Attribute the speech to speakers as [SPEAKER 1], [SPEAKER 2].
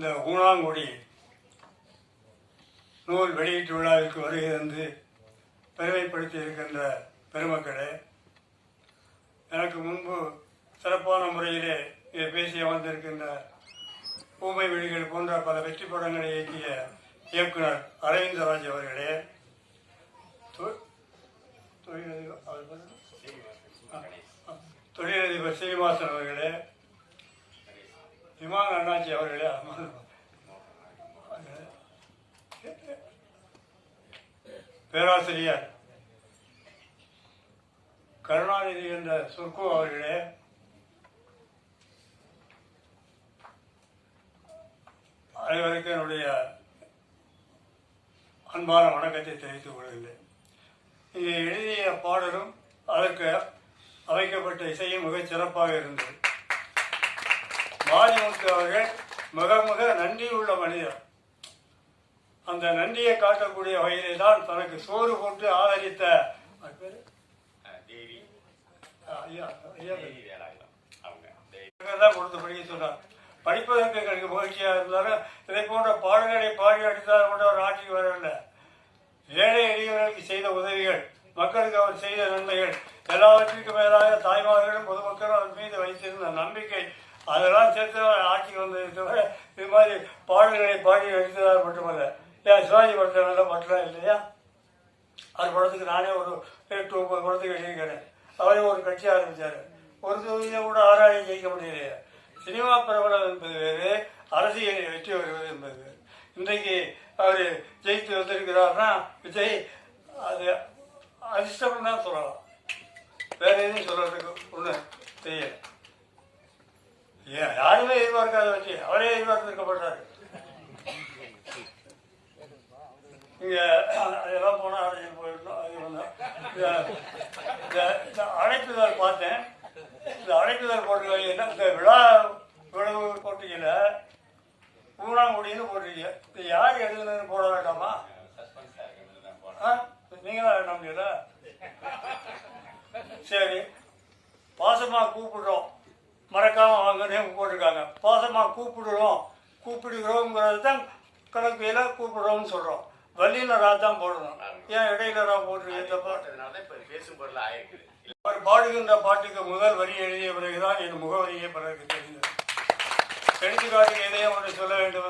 [SPEAKER 1] இந்த ஊனாங்குடி நூல் வெளியீட்டு விழாவிற்கு வருகை தந்து பெருமைப்படுத்தி இருக்கின்ற பெருமக்களே, எனக்கு முன்பு சிறப்பான முறையிலே இதை பேசி அமர்ந்திருக்கின்ற ஊமை விழிகள் போன்ற பல வெற்றி படங்களை இயக்கிய இயக்குனர் அரவிந்தராஜ் அவர்களே, தொழிலதிபர் சீனிவாசன் அவர்களே, விமான அண்ணாச்சி அவர்களே, பேராசிரியர் கருணாநிதி என்ற சுர்கு அவர்களே, அனைவருக்கும் என்னுடைய அன்பான வணக்கத்தை தெரிவித்துக் கொள்கின்றேன். இங்கே எழுதிய பாடலும் அதற்கு அமைக்கப்பட்ட இசையும் மிகச் சிறப்பாக இருந்தது. மாரிமுத்து அவர்கள் மிக மிக நன்றி உள்ள மனிதர். அந்த நன்றியை காட்டக்கூடிய வகையிலே தான் தனக்கு சோறு போட்டு ஆதரித்த தான் கொடுத்து படிக்க சொன்னார். படிப்பதற்கு எங்களுக்கு மகிழ்ச்சியாக இருந்தாலும் இதை போன்ற பாடல்களை பாடி அடித்தால் கூட அவர் ஆட்சிக்கு வரவில்லை. ஏழை எளியவர்களுக்கு செய்த உதவிகள், மக்களுக்கு அவர் செய்த நன்மைகள், எல்லாவற்றிற்கும் மேலாக தாய்மார்களும் பொதுமக்களும் அவர் மீது வைத்திருந்த நம்பிக்கை, அதெல்லாம் சேர்த்து ஆட்சிக்கு வந்ததை தவிர இது மாதிரி பாடல்களை பாடி அடித்ததால் மட்டுமல்ல. ஏன் சிவாஜி படத்தில் நல்ல பட்டலாம் இல்லையா? அது படத்துக்கு நானே ஒரு 8-9 படத்துக்கு எழுதிக்கிறேன். அவரே ஒரு கட்சி ஆரம்பித்தார். ஒரு தொகுதியை கூட ஆராயம் ஜெயிக்க முடியலையே. சினிமா பிரபலம் என்பது வேறு, அரசியலை வெற்றி வருவது என்பது வேறு. இன்றைக்கு அவர் ஜெயித்து வந்திருக்கிறார்னா விஜய் அது அதிர்ஷ்டம் தான் சொல்லலாம். வேற எதுவும் சொல்றதுக்கு ஒன்று தெரியல. யாருமே எதிர்பார்க்காத வச்சு அவரே எதிர்பார்த்திருக்கப்பட்டார். இங்க அதெல்லாம் போனால் அரசியல் போயிடணும். இந்த அழைப்புதல் பார்த்தேன். இந்த அழைப்புதல் போட்டிருக்காங்க. இந்த விழா விழவு போட்டியில் ஊனாங்குடின்னு போட்டிருக்கீங்க. இது யார் எழுதுனதுன்னு போட வேண்டாமா? நீங்களா நம்பல? சரி, பாசமா கூப்பிடுறோம், மறக்காம வாங்கன்னு போட்டிருக்காங்க. பாசமா கூப்பிடுகிறோங்கிறது தான் கணக்கில கூப்பிடுறோம்னு சொல்றோம். வல்லினரா தான் போடணும். ஏன் இடையிலரா போட்டிருக்கீங்க? அவர் பாடுகின்ற பாட்டுக்கு முதல் வரி எழுதிய பிறகுதான் என் முகவரியை பிறகு தெரிந்தது. எடுத்துக்காட்டுக்கு எதையும் ஒன்று சொல்ல வேண்டும் என்று